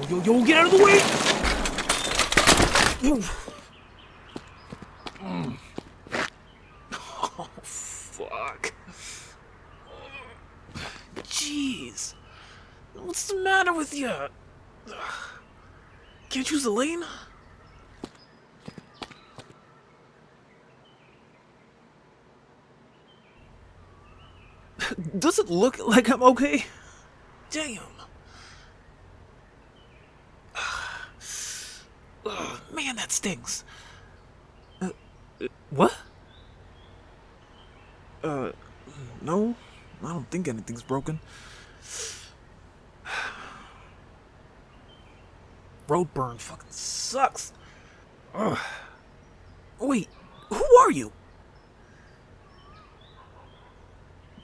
Yo, get out of the way! Oh, fuck. Jeez. What's the matter with you? Can't you use the lane? Does it look like I'm okay? Damn. Man, that stings. What? No. I don't think anything's broken. Road burn fucking sucks. Ugh. Wait, who are you?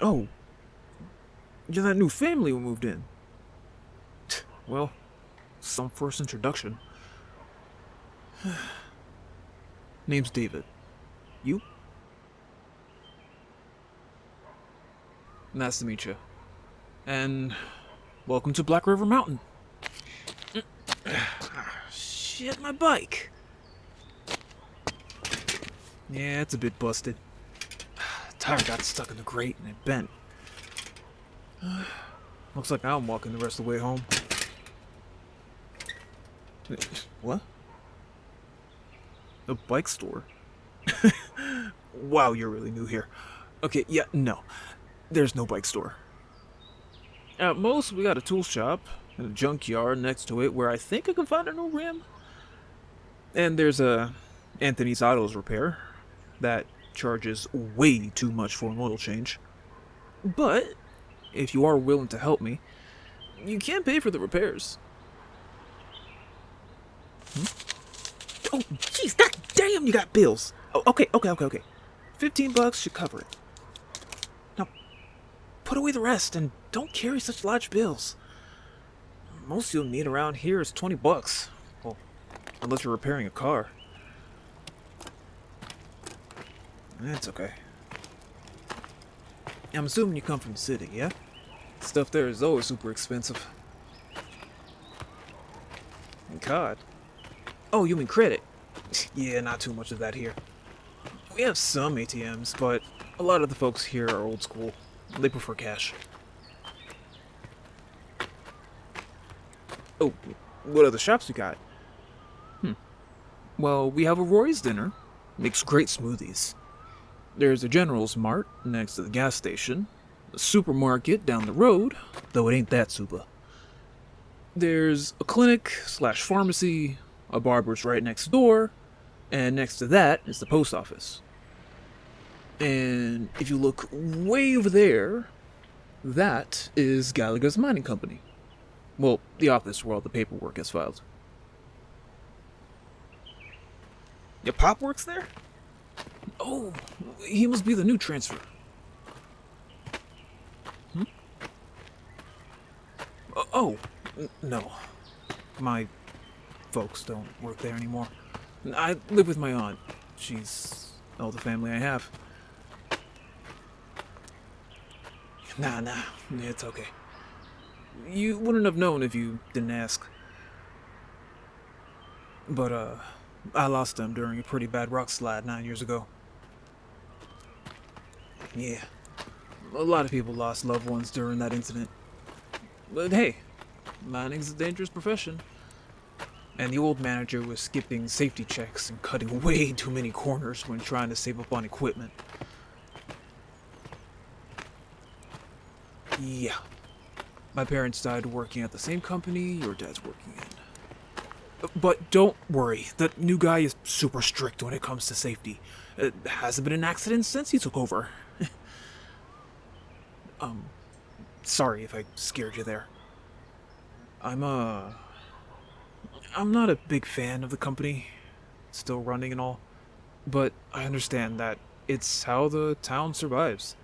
Oh. You're that new family who moved in. Well, some first introduction. Name's David. You? Nice to meet you. And welcome to Black River Mountain. Shit, my bike. Yeah, it's a bit busted. Tire got stuck in the grate and it bent. Looks like I'm walking the rest of the way home. What? A bike store? Wow, you're really new here. Okay, yeah, no. There's no bike store. At most, we got a tool shop and a junkyard next to it where I think I can find a new rim. And there's a Anthony's Autos Repair that charges way too much for an oil change. But if you are willing to help me, you can pay for the repairs. Oh, jeez, god damn, you got bills. Oh, okay. $15 should cover it. Now, put away the rest and don't carry such large bills. Most you'll need around here is $20. Well, unless you're repairing a car. That's okay. I'm assuming you come from the city, yeah? Stuff there is always super expensive. God. Oh, you mean credit? Yeah, not too much of that here. We have some ATMs, but a lot of the folks here are old school. They prefer cash. Oh, what other shops we got? Well, we have a Roy's Dinner. Makes great smoothies. There's a General's Mart next to the gas station. A supermarket down the road, though it ain't that super. There's a clinic/pharmacy, a barber's right next door, and next to that is the post office. And if you look way over there, that is Gallagher's mining company. Well, the office where all the paperwork is filed. Your pop works there? Oh, he must be the new transfer. No. My folks don't work there anymore. I live with my aunt. She's all the family I have. Nah, it's okay. You wouldn't have known if you didn't ask. But, I lost them during a pretty bad rock slide 9 years ago. Yeah, a lot of people lost loved ones during that incident. But hey, mining's a dangerous profession. And the old manager was skipping safety checks and cutting way too many corners when trying to save up on equipment. Yeah. My parents died working at the same company your dad's working in. But don't worry, the new guy is super strict when it comes to safety. It hasn't been an accident since he took over. Sorry if I scared you there. I'm not a big fan of the company, still running and all, but I understand that it's how the town survives.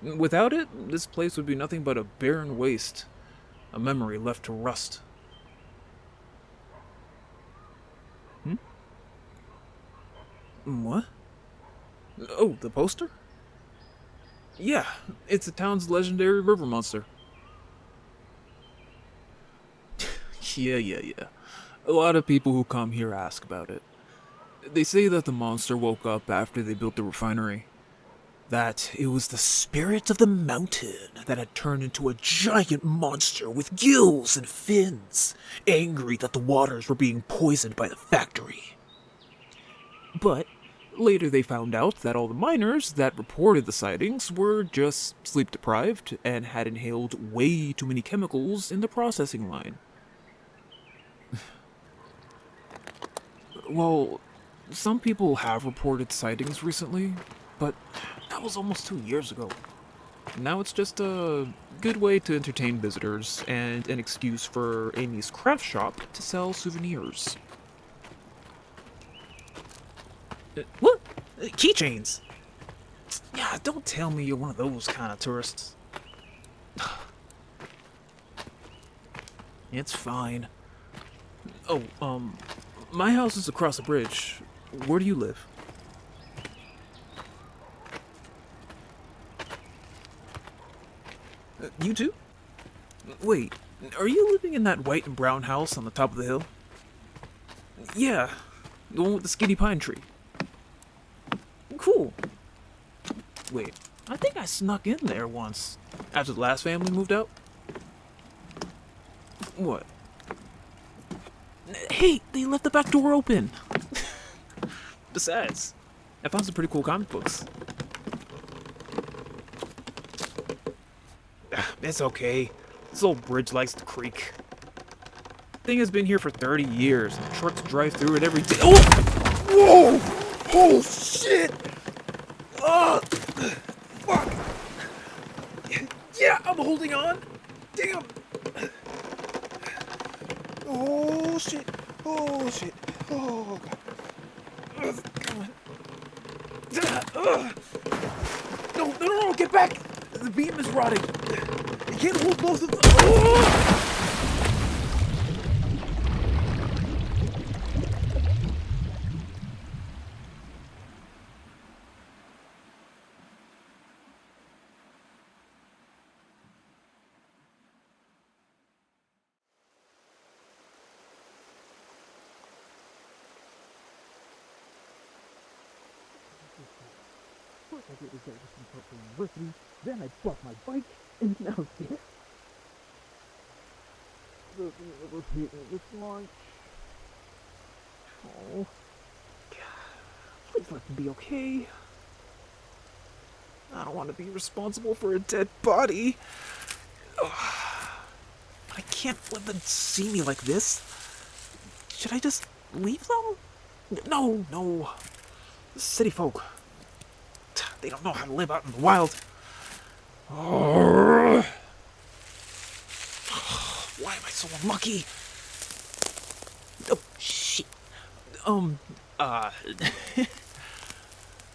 Without it, this place would be nothing but a barren waste, a memory left to rust. What? Oh, the poster? Yeah, it's the town's legendary river monster. Yeah. A lot of people who come here ask about it. They say that the monster woke up after they built the refinery. That it was the spirit of the mountain that had turned into a giant monster with gills and fins, angry that the waters were being poisoned by the factory. But later they found out that all the miners that reported the sightings were just sleep deprived and had inhaled way too many chemicals in the processing line. Well, some people have reported sightings recently, but that was almost 2 years ago. Now it's just a good way to entertain visitors and an excuse for Amy's craft shop to sell souvenirs. What? Keychains? Yeah, don't tell me you're one of those kind of tourists. It's fine. Oh, my house is across the bridge. Where do you live? You too? Wait, are you living in that white and brown house on the top of the hill? Yeah, the one with the skinny pine tree. Cool. Wait, I think I snuck in there once, after the last family moved out. What? Hey, they left the back door open! Besides, I found some pretty cool comic books. It's okay. This old bridge likes to creak. Thing has been here for 30 years, and trucks drive through it every day. Oh! Whoa! Oh, shit! Ugh! Fuck! Yeah, I'm holding on! Damn! Oh, shit! Oh, shit! Oh, God. Ugh, come on. No, get back! The beam is rotting. I can't hold both of them. Oh! First I get rejected from Purple University, then I bought my bike, and now this. This launch. Oh, God. Please let me be okay. I don't want to be responsible for a dead body. Ugh. I can't let them see me like this. Should I just leave them? No. City folk. They don't know how to live out in the wild. Oh. Why am I so unlucky? Oh, shit.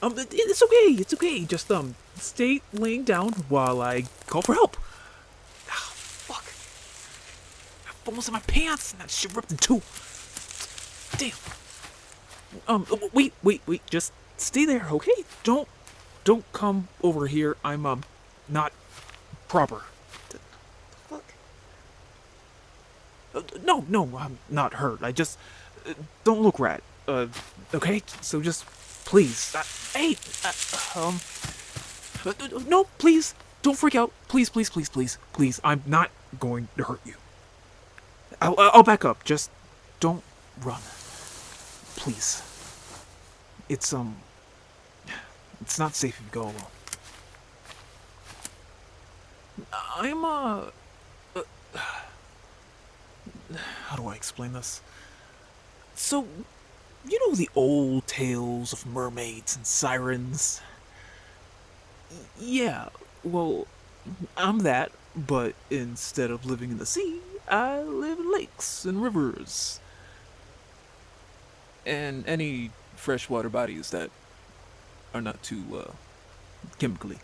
It's okay. Just, stay laying down while I call for help. Ah, fuck. I almost in my pants and that shit ripped in two. Damn. Wait. Just stay there, okay? Don't come over here. I'm, not proper. Fuck. No, I'm not hurt. I just don't look right. Okay? So just please. Hey. No, please. Don't freak out. Please. I'm not going to hurt you. I'll back up. Just don't run. Please. It's not safe if you go alone. How do I explain this? So, you know the old tales of mermaids and sirens? Yeah, well, I'm that, but instead of living in the sea, I live in lakes and rivers. And any freshwater bodies that are not too, chemically.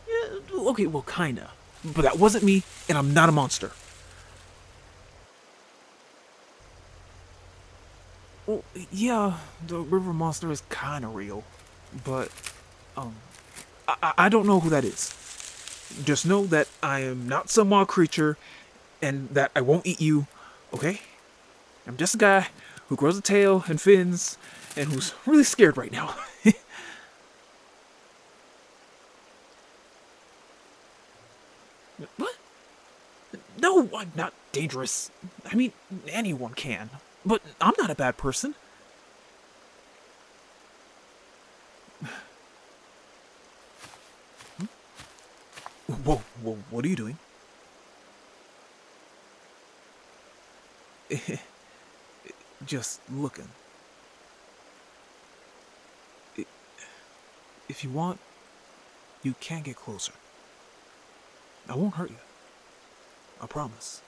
Yeah, okay, well, kinda. But that wasn't me, and I'm not a monster. Well, yeah, the river monster is kinda real. But, um, I don't know who that is. Just know that I am not some wild creature and that I won't eat you, okay? I'm just a guy who grows a tail and fins and who's really scared right now. What? No, I'm not dangerous. I mean, anyone can. But I'm not a bad person. Whoa, whoa, what are you doing? Just looking. If you want, you can get closer. I won't hurt you. I promise.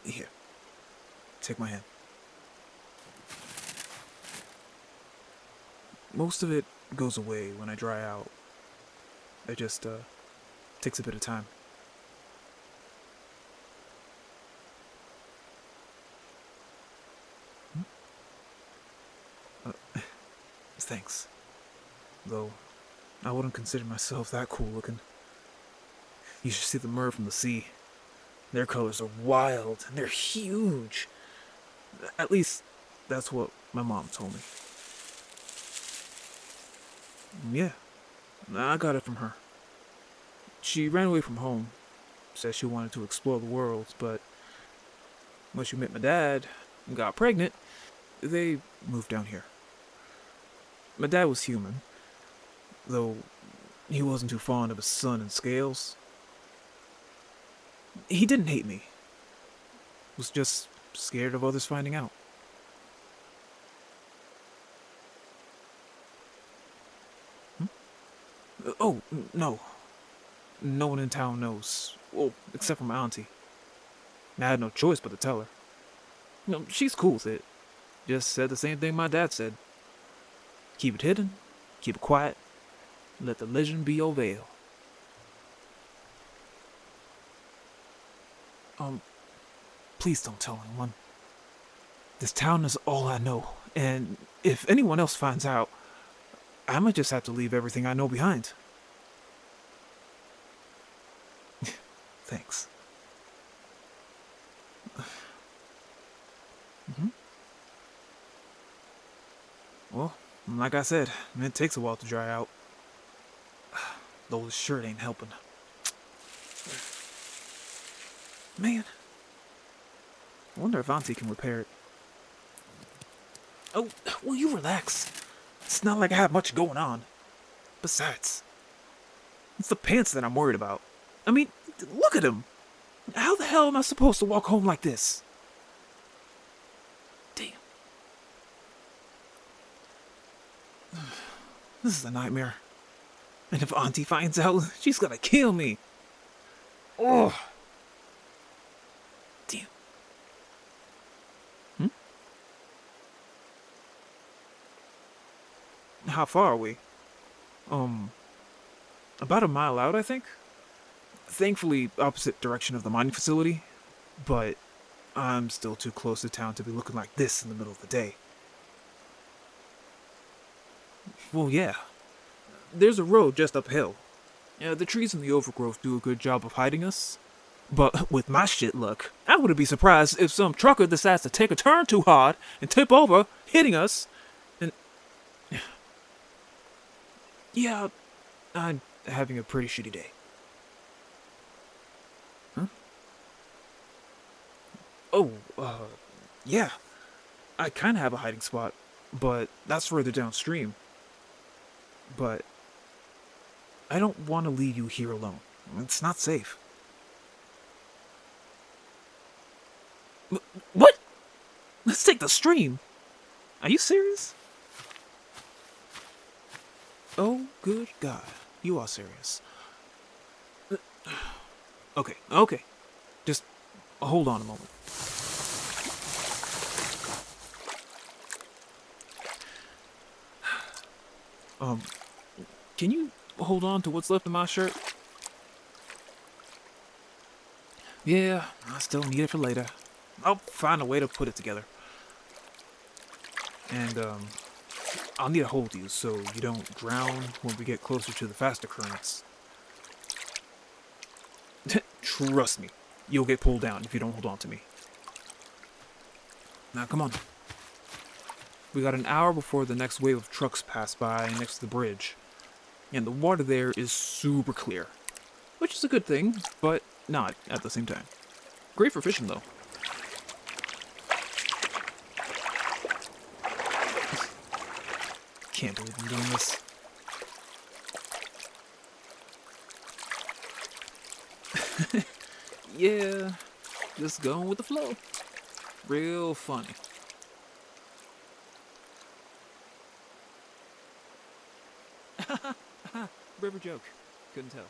Here, take my hand. Most of it goes away when I dry out. It just, takes a bit of time. Thanks. Though, I wouldn't consider myself that cool looking. You should see the mer from the sea. Their colors are wild, and they're huge. At least, that's what my mom told me. Yeah, I got it from her. She ran away from home. Said she wanted to explore the world, but when she met my dad and got pregnant, they moved down here. My dad was human, though he wasn't too fond of his son and scales. He didn't hate me. Was just scared of others finding out. Oh, no. No one in town knows. Well, except for my auntie. I had no choice but to tell her. She's cool with it. Just said the same thing my dad said. Keep it hidden, keep it quiet, let the legend be your veil. Please don't tell anyone. This town is all I know, and if anyone else finds out, I might just have to leave everything I know behind. Thanks. hmm Well, like I said, it takes a while to dry out. Though this shirt ain't helping. Man, I wonder if Auntie can repair it. Oh, will you relax? It's not like I have much going on. Besides, it's the pants that I'm worried about. I mean, look at him. How the hell am I supposed to walk home like this? Damn. This is a nightmare. And if Auntie finds out, she's gonna kill me. Oh. Damn. How far are we? About a mile out, I think. Thankfully, opposite direction of the mining facility. But I'm still too close to town to be looking like this in the middle of the day. Well, yeah. There's a road just uphill. Yeah, the trees and the overgrowth do a good job of hiding us. But with my shit luck, I wouldn't be surprised if some trucker decides to take a turn too hard and tip over, hitting us. And yeah, I'm having a pretty shitty day. Huh? Oh, yeah. I kinda have a hiding spot, but that's further downstream. But I don't want to leave you here alone. It's not safe. What? Let's take the stream. Are you serious? Oh, good God. You are serious. Okay. Just hold on a moment. Can you hold on to what's left of my shirt? Yeah, I still need it for later. I'll find a way to put it together. And, I'll need to hold you so you don't drown when we get closer to the faster currents. Trust me, you'll get pulled down if you don't hold on to me. Now, come on. We got an hour before the next wave of trucks pass by next to the bridge. And the water there is super clear. Which is a good thing, but not at the same time. Great for fishing, though. Can't believe I'm doing this. Yeah, just going with the flow. Real funny. River joke. Couldn't tell.